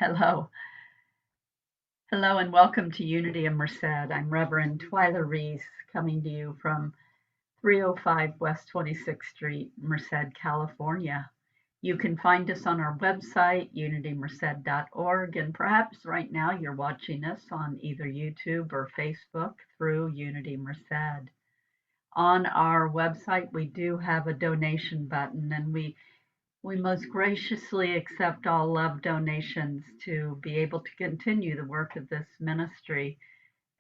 Hello. Hello and welcome to Unity and Merced. I'm Reverend Twyla Reese coming to you from 305 West 26th Street, Merced, California. You can find us on our website, unitymerced.org, and perhaps right now you're watching us on either YouTube or Facebook through Unity Merced. On our website, we do have a donation button, and we most graciously accept all love donations to be able to continue the work of this ministry,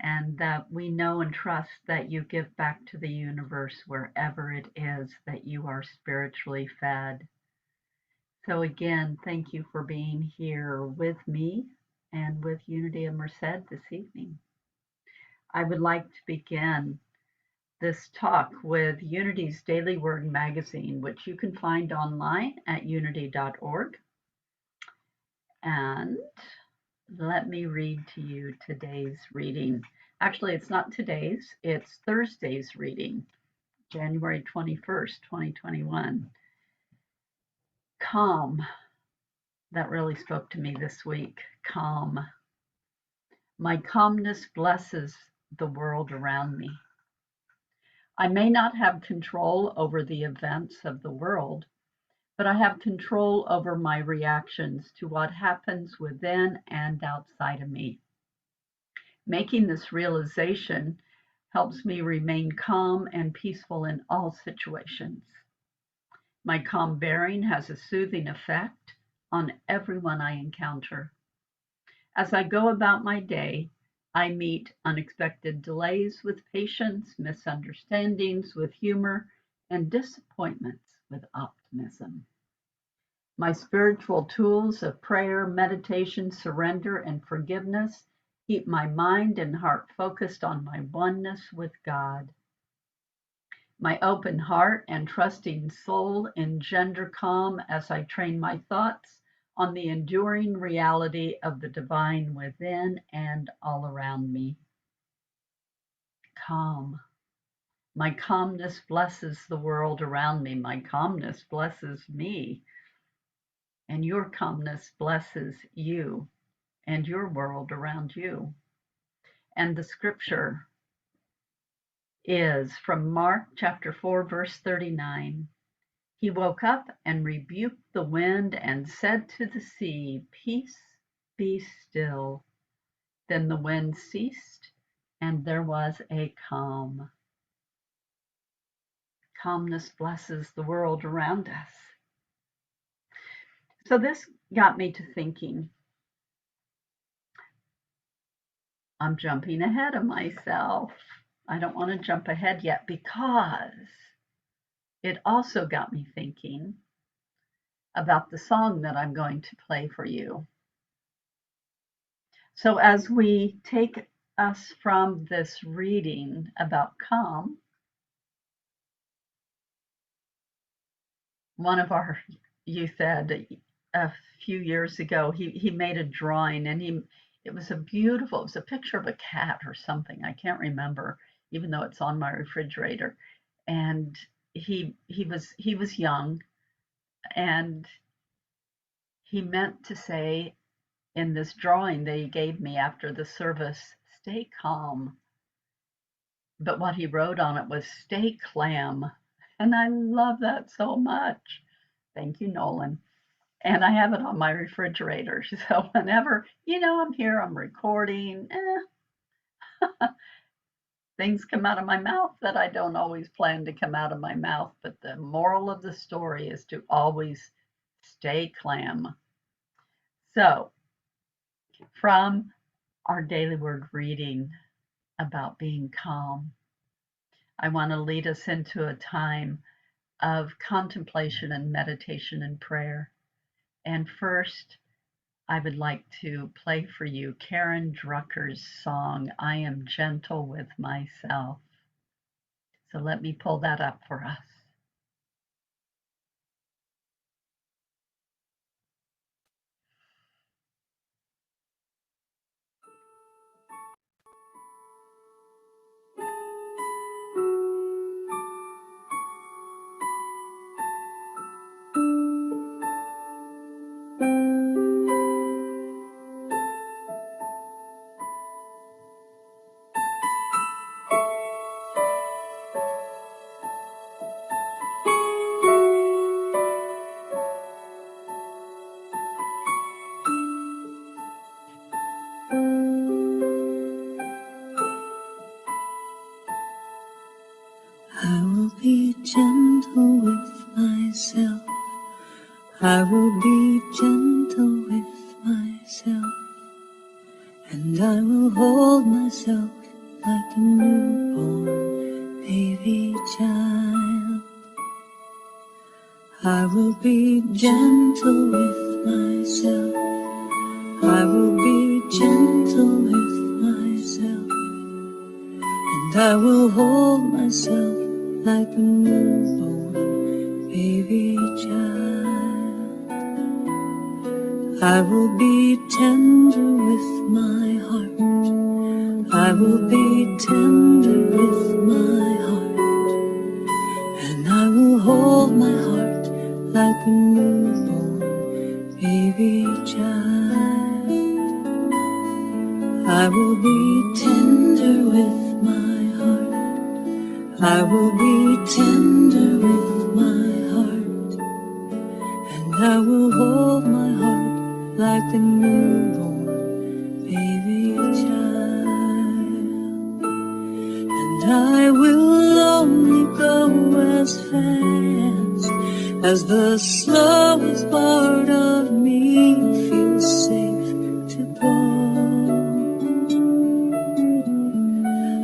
and that we know and trust that you give back to the universe wherever it is that you are spiritually fed. So again, thank you for being here with me and with Unity and Merced this evening. I would like to begin this talk with Unity's Daily Word magazine, which you can find online at unity.org. And let me read to you today's reading. Actually, it's not today's, it's Thursday's reading, January 21st, 2021. Calm. That really spoke to me this week. Calm. My calmness blesses the world around me. I may not have control over the events of the world, but I have control over my reactions to what happens within and outside of me. Making this realization helps me remain calm and peaceful in all situations. My calm bearing has a soothing effect on everyone I encounter. As I go about my day, I meet unexpected delays with patience, misunderstandings with humor, and disappointments with optimism. My spiritual tools of prayer, meditation, surrender, and forgiveness keep my mind and heart focused on my oneness with God. My open heart and trusting soul engender calm as I train my thoughts on the enduring reality of the divine within and all around me. Calm. My calmness blesses the world around me. My calmness blesses me. And your calmness blesses you and your world around you. And the scripture is from Mark chapter 4, verse 39. He woke up and rebuked the wind and said to the sea, "Peace, be still." Then the wind ceased and there was a calm. Calmness blesses the world around us. So this got me to thinking. I'm jumping ahead of myself. I don't want to jump ahead yet because it also got me thinking about the song that I'm going to play for you. So as we take us from this reading about calm, one of our youth ed a few years ago, he made a drawing, and it was it was a picture of a cat or something. I can't remember, even though it's on my refrigerator. And he was young, and he meant to say in this drawing that he gave me after the service, "Stay calm." But what he wrote on it was "Stay clam." And I love that so much. Thank you, Nolan. And I have it on my refrigerator. So whenever, I'm here, I'm recording, things come out of my mouth that I don't always plan to come out of my mouth. But the moral of the story is to always stay clam. So from our daily word reading about being calm, I want to lead us into a time of contemplation and meditation and prayer. And first, I would like to play for you Karen Drucker's song, "I Am Gentle with Myself." So let me pull that up for us. hold myself like a newborn baby child. I will be gentle with myself. I will be gentle with myself. And I will hold myself like a newborn baby child. I will be tender with my heart. I will be tender with my heart. And I will hold my heart like a newborn baby child. I will be tender with my heart. I will be tender with my heart. And I will hold my heart like a newborn baby child. And I will only go as fast as the slowest part of me feels safe to go.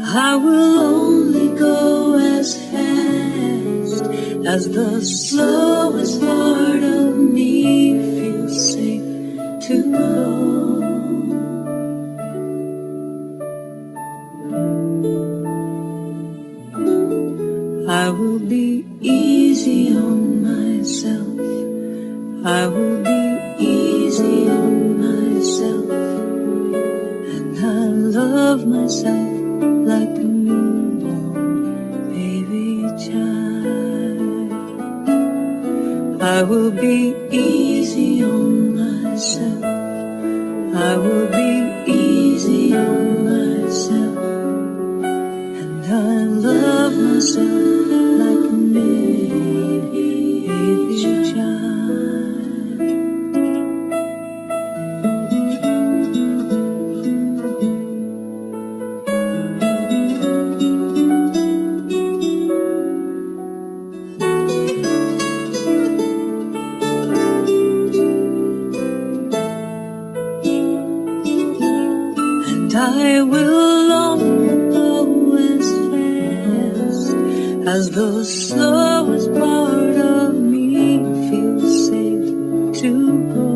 I will only go as fast as the slowest part of me feels safe to go. I will be easy on myself. I will be easy on myself. And I love myself like a newborn baby child. I will be easy on myself. I will be easy on myself. And I love myself like a baby child. And I will only go as fast as the slowest part of me feels safe to go.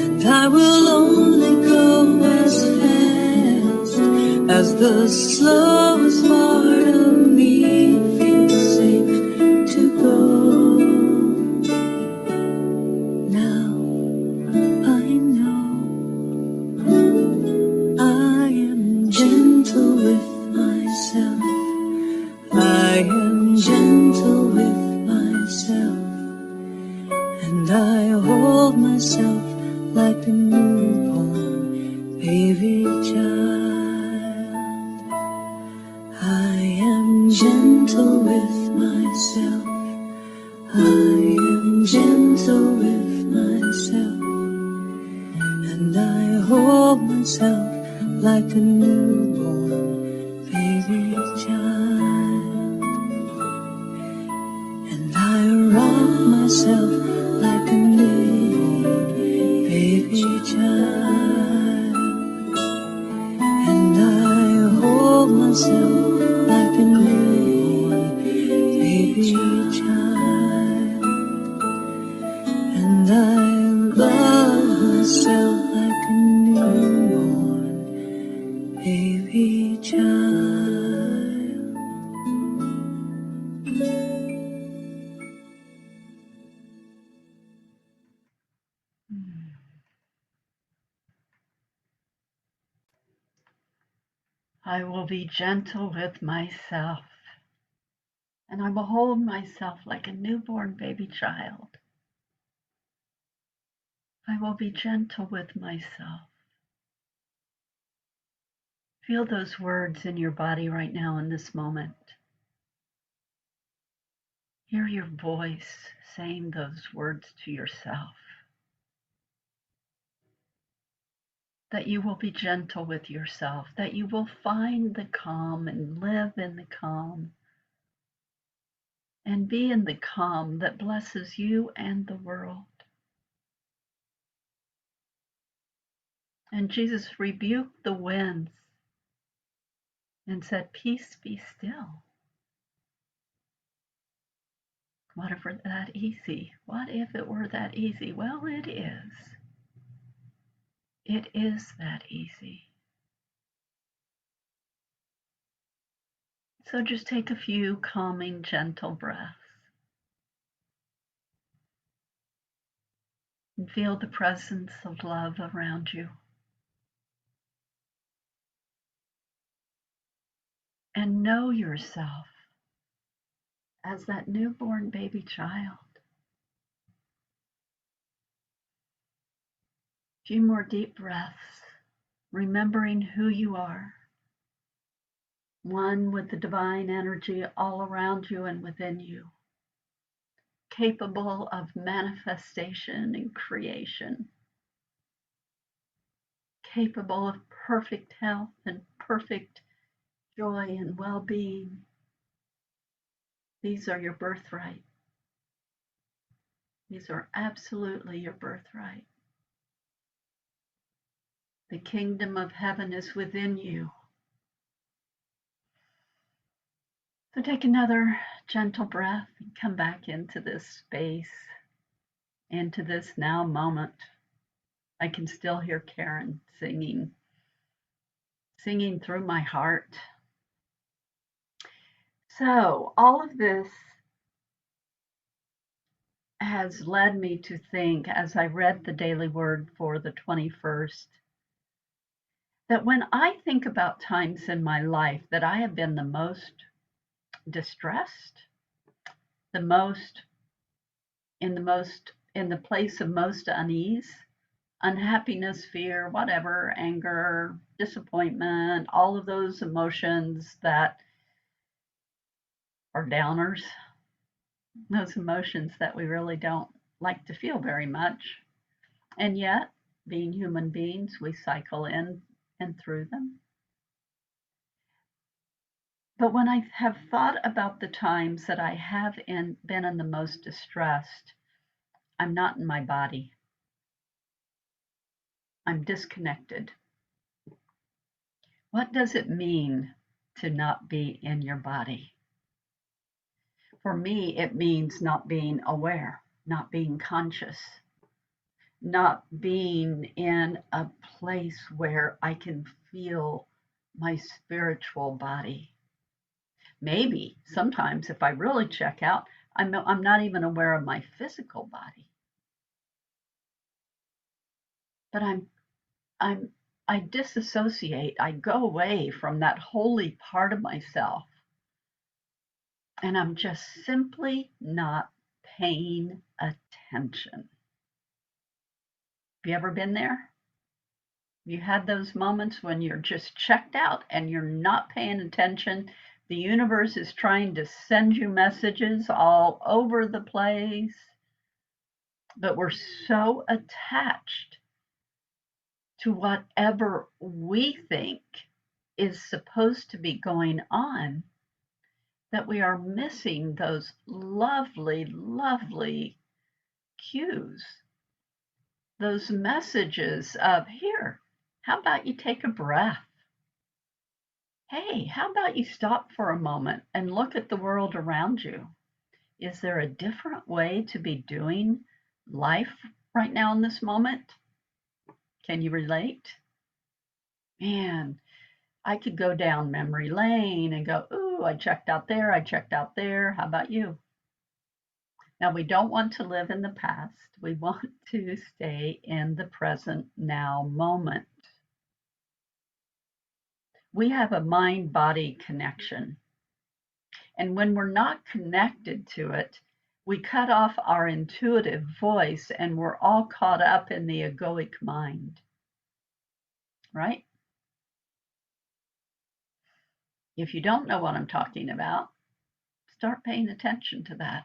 And I will only go as fast as the slowest part of me feels safe to go. Now I know I am gentle with myself. I am gentle with myself. And I hold myself like a newborn baby child. I am gentle with myself. I am gentle with myself. And I hold myself like a newborn baby child. And I rock myself like a baby child. And I hold myself like a baby child. And I love myself like a newborn baby child. I will be gentle with myself, and I will hold myself like a newborn baby child. I will be gentle with myself. Feel those words in your body right now in this moment. Hear your voice saying those words to yourself. That you will be gentle with yourself, that you will find the calm and live in the calm and be in the calm that blesses you and the world. And Jesus rebuked the winds and said, "Peace, be still." What if it were that easy? What if it were that easy? Well, it is. It is that easy. So just take a few calming, gentle breaths and feel the presence of love around you. And know yourself as that newborn baby child. A few more deep breaths, remembering who you are, one with the divine energy all around you and within you, capable of manifestation and creation, capable of perfect health and perfect joy and well-being. These are your birthright. These are absolutely your birthright. The kingdom of heaven is within you. So take another gentle breath and come back into this space, into this now moment. I can still hear Karen singing through my heart. So all of this has led me to think, as I read the daily word for the 21st, that when I think about times in my life that I have been the most distressed, the most in the place of most unease, unhappiness, fear, whatever, anger, disappointment, all of those emotions that are downers, those emotions that we really don't like to feel very much. And yet, being human beings, we cycle in and through them. But when I have thought about the times that I have been in the most distressed, I'm not in my body. I'm disconnected. What does it mean to not be in your body? For me, it means not being aware, not being conscious, not being in a place where I can feel my spiritual body. Maybe sometimes if I really check out, I'm not even aware of my physical body. But I disassociate. I go away from that holy part of myself, and I'm just simply not paying attention. Have you ever been there? You had those moments when you're just checked out and you're not paying attention. The universe is trying to send you messages all over the place, but we're so attached to whatever we think is supposed to be going on that we are missing those lovely, lovely cues, those messages of, here, how about you take a breath? Hey, how about you stop for a moment and look at the world around you? Is there a different way to be doing life right now in this moment? Can you relate? Man, I could go down memory lane and go, ooh, I checked out there, I checked out there. How about you? Now, we don't want to live in the past. We want to stay in the present now moment. We have a mind-body connection. And when we're not connected to it, we cut off our intuitive voice and we're all caught up in the egoic mind, right? If you don't know what I'm talking about, start paying attention to that.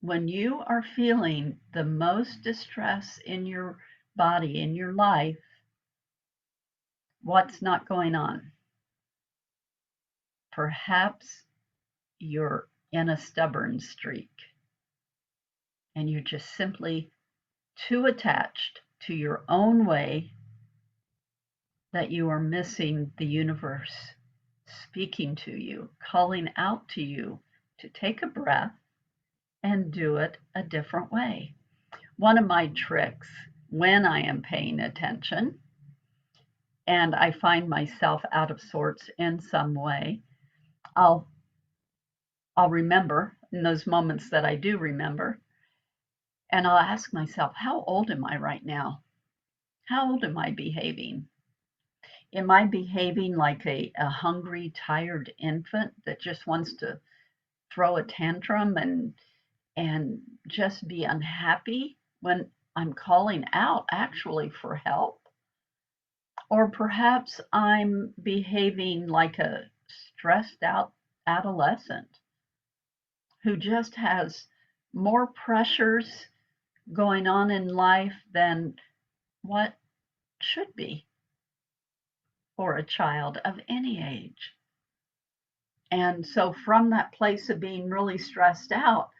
When you are feeling the most distress in your body, in your life, what's not going on? Perhaps you're in a stubborn streak and you're just simply too attached to your own way that you are missing the universe speaking to you, calling out to you to take a breath and do it a different way. One of my tricks when I am paying attention and I find myself out of sorts in some way, I'll remember in those moments that I do remember, and I'll ask myself, how old am I right now? How old am I behaving? Am I behaving like a hungry, tired infant that just wants to throw a tantrum and just be unhappy when I'm calling out actually for help? Or perhaps I'm behaving like a stressed out adolescent who just has more pressures going on in life than what should be for a child of any age. And so, from that place of being really stressed out,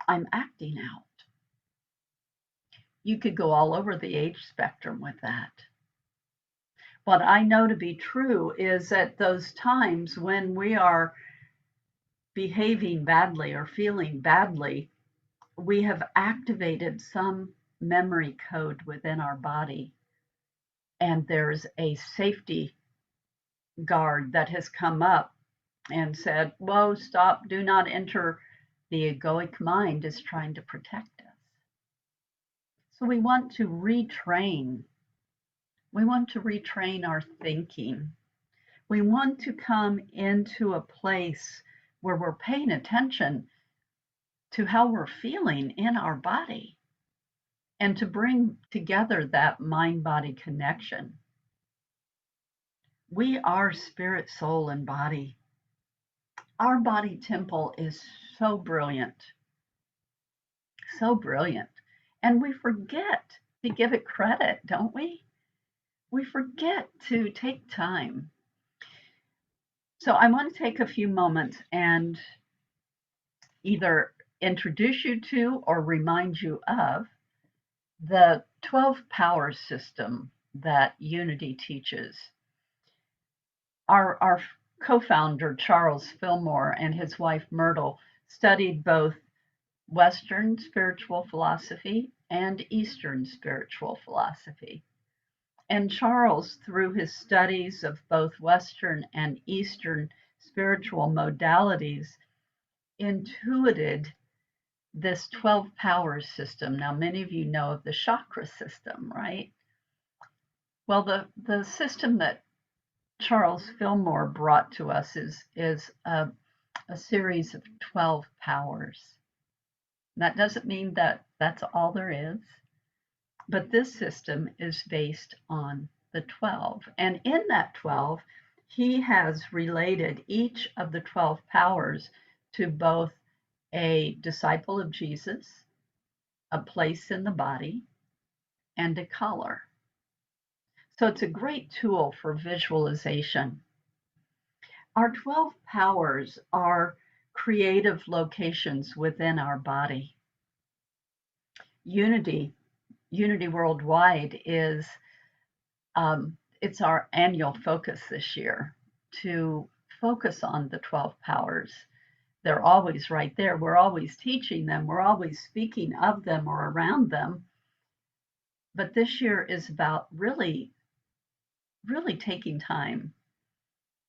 I'm acting out. You could go all over the age spectrum with that. What I know to be true is at those times when we are behaving badly or feeling badly, we have activated some memory code within our body, and there's a safety guard that has come up and said, whoa, stop, do not enter. The egoic mind is trying to protect us. So we want to retrain. We want to retrain our thinking. We want to come into a place where we're paying attention to how we're feeling in our body and to bring together that mind body connection. We are spirit, soul, and body. Our body temple is so brilliant, so brilliant. And we forget to give it credit, don't we? We forget to take time. So I want to take a few moments and either introduce you to or remind you of the 12 power system that Unity teaches. Our co-founder, Charles Fillmore, and his wife, Myrtle, studied both Western spiritual philosophy and Eastern spiritual philosophy. And Charles, through his studies of both Western and Eastern spiritual modalities, intuited this 12 power system. Now, many of you know of the chakra system, right? Well, the system that Charles Fillmore brought to us is a series of 12 powers. That doesn't mean that that's all there is, but this system is based on the 12. And in that 12, he has related each of the 12 powers to both a disciple of Jesus, a place in the body, and a color. So it's a great tool for visualization. Our 12 powers are creative locations within our body. Unity Worldwide is it's our annual focus this year to focus on the 12 powers. They're always right there. We're always teaching them. We're always speaking of them or around them. But this year is about really taking time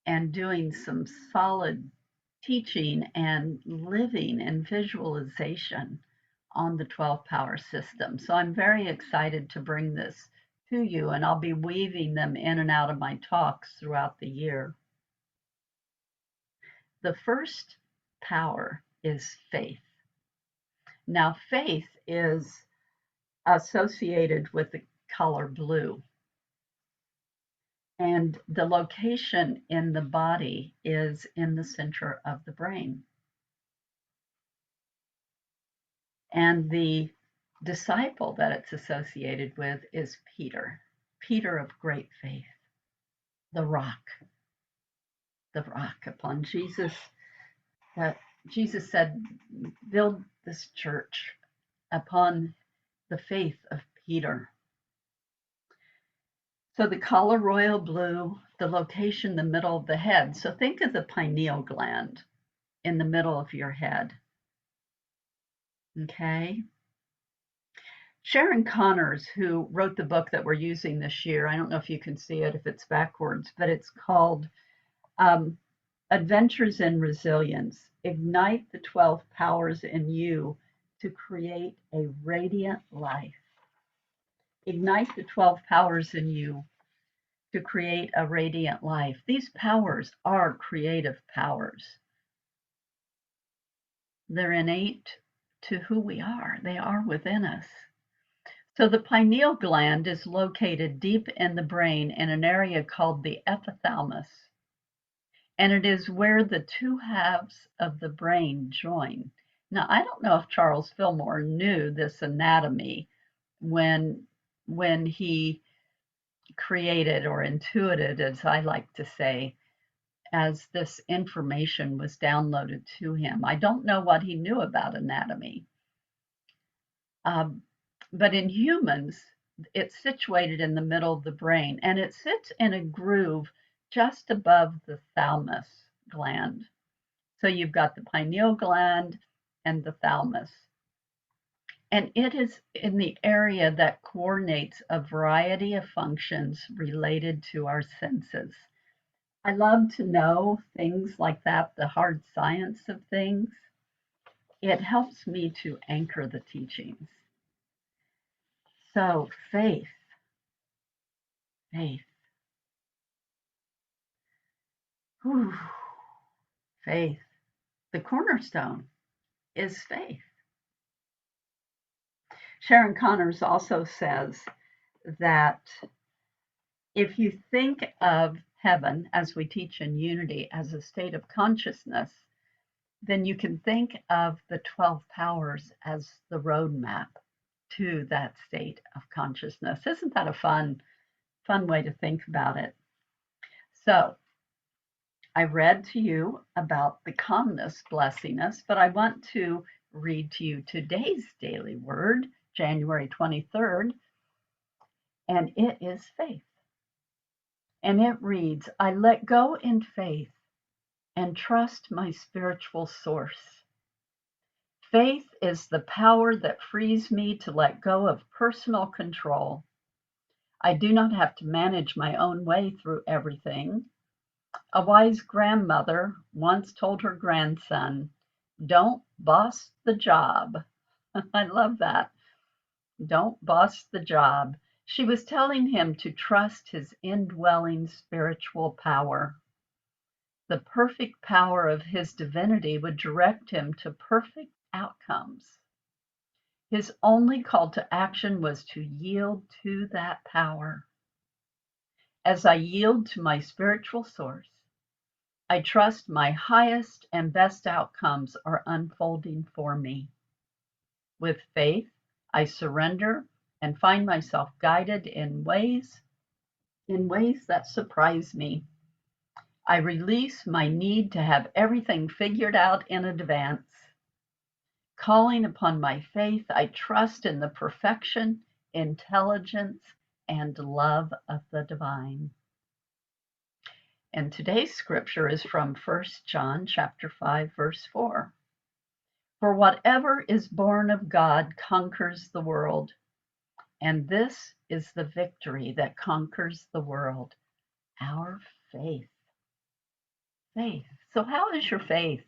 and doing some solid teaching and living and visualization on the 12 power system. So I'm very excited to bring this to you, and I'll be weaving them in and out of my talks throughout the year. The first power is faith. Now, faith is associated with the color blue. And the location in the body is in the center of the brain. And the disciple that it's associated with is Peter, Peter of great faith, the rock upon Jesus. That Jesus said, build this church upon the faith of Peter. So the color royal blue, the location, the middle of the head. So think of the pineal gland in the middle of your head. Okay. Sharon Connors, who wrote the book that we're using this year, I don't know if you can see it if it's backwards, but it's called um, Adventures in Resilience. Ignite the 12 powers in you to create a radiant life. Ignite the 12 powers in you to create a radiant life. These powers are creative powers. They're innate to who we are, they are within us. So the pineal gland is located deep in the brain in an area called the epithalamus, and it is where the two halves of the brain join. Now, I don't know if Charles Fillmore knew this anatomy when he created or intuited, as I like to say, as this information was downloaded to him. I don't know what he knew about anatomy. But in humans, it's situated in the middle of the brain and it sits in a groove just above the thalamus gland. So you've got the pineal gland and the thalamus. And it is in the area that coordinates a variety of functions related to our senses. I love to know things like that, the hard science of things. It helps me to anchor the teachings. So, faith, faith, whew, faith. The cornerstone is faith. Sharon Connors also says that if you think of heaven, as we teach in Unity, as a state of consciousness, then you can think of the 12 powers as the roadmap to that state of consciousness. Isn't that a fun way to think about it? So I read to you about the calmness blessing us, but I want to read to you today's daily word, January 23rd, and it is faith. And it reads, I let go in faith and trust my spiritual source. Faith is the power that frees me to let go of personal control. I do not have to manage my own way through everything. A wise grandmother once told her grandson, don't boss the job. I love that. Don't boss the job. She was telling him to trust his indwelling spiritual power. The perfect power of his divinity would direct him to perfect outcomes. His only call to action was to yield to that power. As I yield to my spiritual source, I trust my highest and best outcomes are unfolding for me. With faith, I surrender and find myself guided in ways that surprise me. I release my need to have everything figured out in advance. Calling upon my faith, I trust in the perfection, intelligence, and love of the divine. And today's scripture is from 1 John chapter 5, verse 4. For whatever is born of God conquers the world, and this is the victory that conquers the world, our faith. Faith. So how is your faith?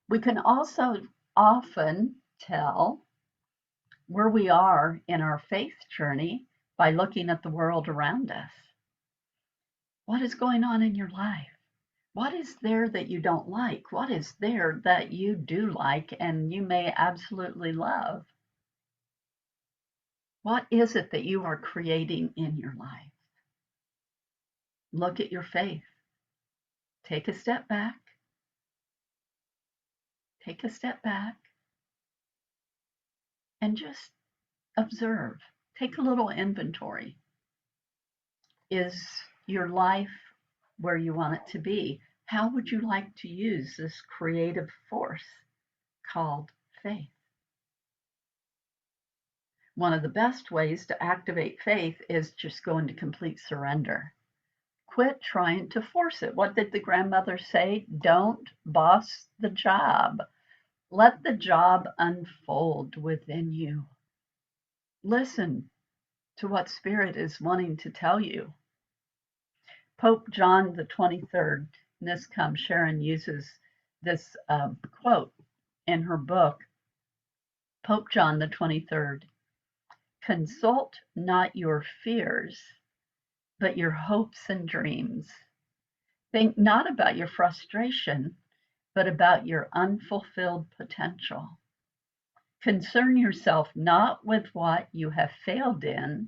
We can also often tell where we are in our faith journey by looking at the world around us. What is going on in your life? What is there that you don't like? What is there that you do like and you may absolutely love? What is it that you are creating in your life? Look at your faith. Take a step back. Take a step back and just observe. Take a little inventory. Is your life where you want it to be? How would you like to use this creative force called faith? one of the best ways to activate faith is just go into complete surrender. Quit trying to force it. What did the grandmother say? Don't boss the job. Let the job unfold within you. Listen to what Spirit is wanting to tell you. Pope John XXIII, and this comes, Sharon uses this quote in her book. Pope John XXIII, consult not your fears, but your hopes and dreams. Think not about your frustration, but about your unfulfilled potential. Concern yourself not with what you have failed in,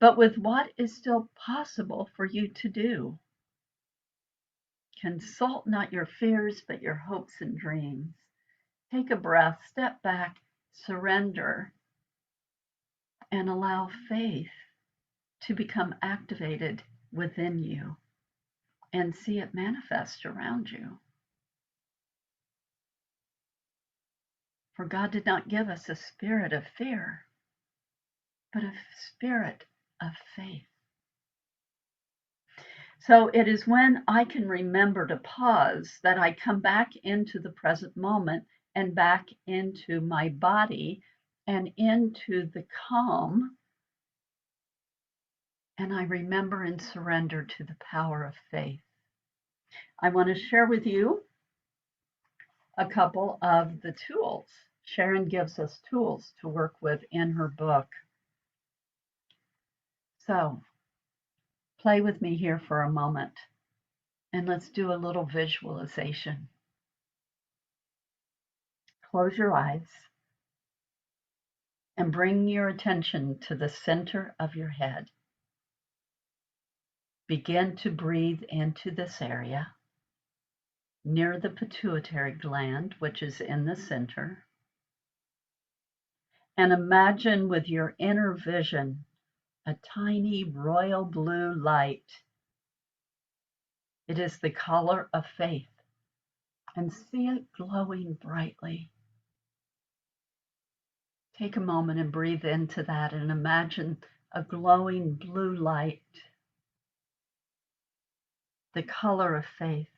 but with what is still possible for you to do. Consult not your fears, but your hopes and dreams. Take a breath, step back, surrender, and allow faith to become activated within you and see it manifest around you. For God did not give us a spirit of fear, but a spirit of faith. So it is when I can remember to pause that I come back into the present moment and back into my body and into the calm. And I remember and surrender to the power of faith. I want to share with you a couple of the tools. Sharon gives us tools to work with in her book. So play with me here for a moment and let's do a little visualization. Close your eyes and bring your attention to the center of your head. Begin to breathe into this area near the pituitary gland, which is in the center. And imagine with your inner vision a tiny royal blue light. It is the color of faith, and see it glowing brightly. Take a moment and breathe into that and imagine a glowing blue light, the color of faith.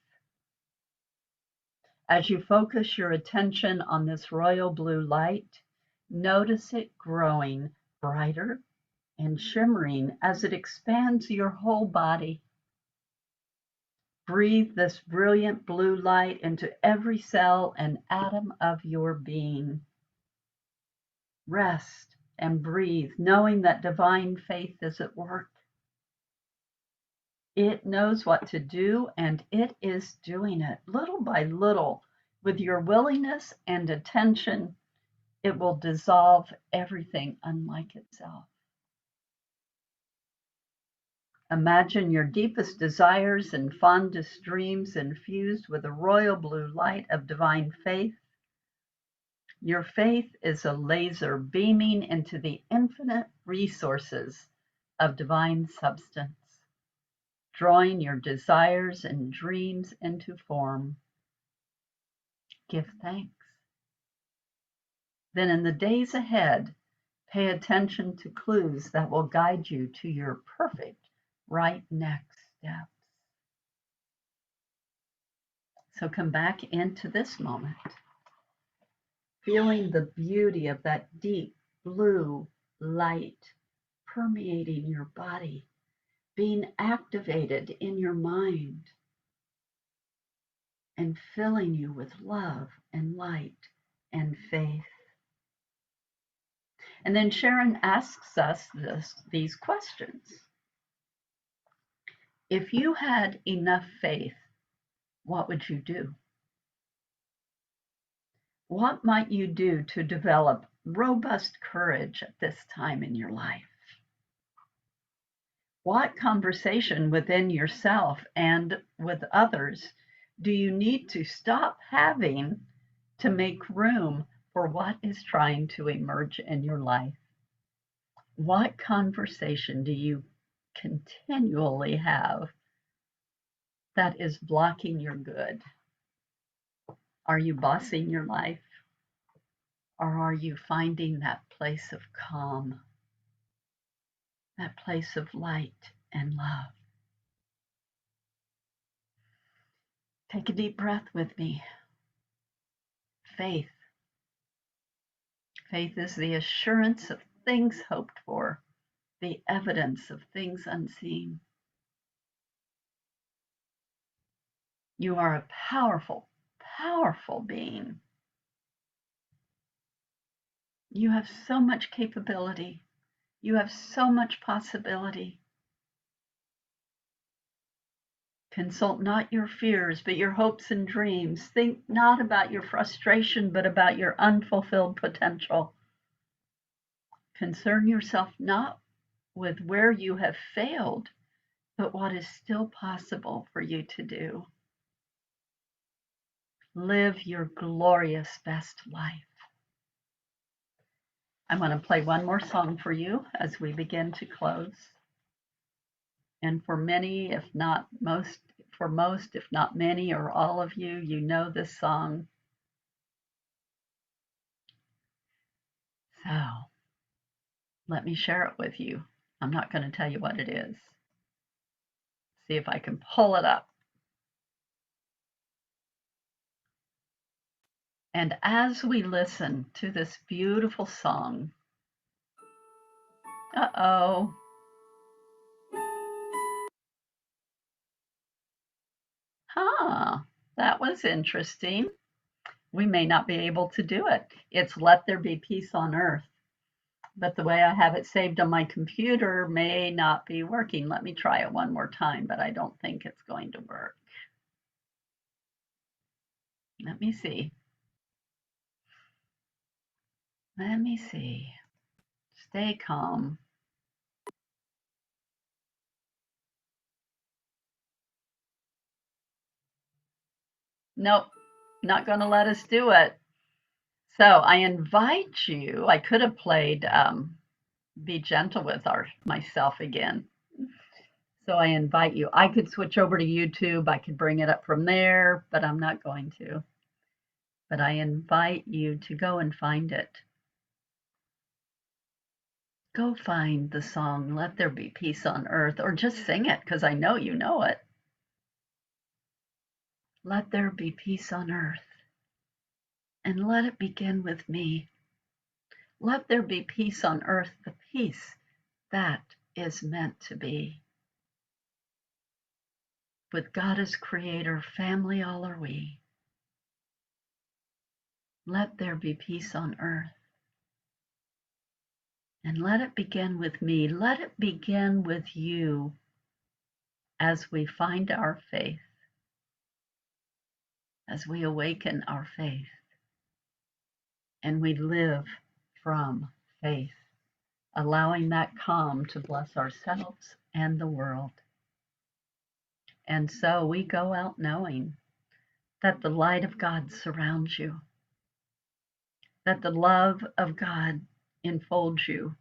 As you focus your attention on this royal blue light, notice it growing brighter and shimmering as it expands your whole body. Breathe this brilliant blue light into every cell and atom of your being. Rest and breathe, knowing that divine faith is at work. It knows what to do, and it is doing it little by little. With your willingness and attention, it will dissolve everything unlike itself. Imagine your deepest desires and fondest dreams infused with a royal blue light of divine faith. Your faith is a laser beaming into the infinite resources of divine substance, drawing your desires and dreams into form. Give thanks. Then in the days ahead, pay attention to clues that will guide you to your perfect right next steps. So come back into this moment, feeling the beauty of that deep blue light permeating your body, being activated in your mind, and filling you with love and light and faith. And then Sharon asks us these questions. If you had enough faith, what would you do? What might you do to develop robust courage at this time in your life? What conversation within yourself and with others do you need to stop having to make room for what is trying to emerge in your life? What conversation do you continually have that is blocking your good? Are you bossing your life? Or are you finding that place of calm, that place of light and love? Take a deep breath with me. Faith. Faith is the assurance of things hoped for, the evidence of things unseen. You are a powerful, powerful being. You have so much capability. You have so much possibility. Consult not your fears, but your hopes and dreams. Think not about your frustration, but about your unfulfilled potential. Concern yourself not with where you have failed, but what is still possible for you to do. Live your glorious best life. I'm going to play one more song for you as we begin to close. And for many, if not most, if not many or all of you, you know this song. So let me share it with you. I'm not going to tell you what it is. See if I can pull it up. And as we listen to this beautiful song, uh-oh, that was interesting. We may not be able to do it. It's Let There Be Peace on Earth. But the way I have it saved on my computer may not be working. Let me try it one more time, but I don't think it's going to work. Let me see. Let me see. Stay calm. Nope, not going to let us do it. So I invite you, I could have played Be Gentle with myself again. So I invite you. I could switch over to YouTube. I could bring it up from there, but I'm not going to. But I invite you to go and find it. Go find the song, Let There Be Peace on Earth, or just sing it because I know you know it. Let there be peace on earth, and let it begin with me. Let there be peace on earth, the peace that is meant to be. With God as creator, family all are we. Let there be peace on earth. And let it begin with me. Let it begin with you as we find our faith, as we awaken our faith, and we live from faith, allowing that calm to bless ourselves and the world. And so we go out knowing that the light of God surrounds you, that the love of God enfolds you,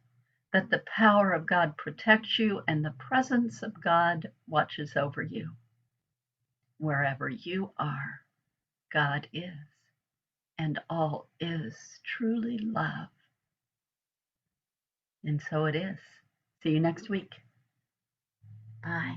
that the power of God protects you, and the presence of God watches over you. Wherever you are, God is, and all is truly love. And so it is. See you next week. Bye.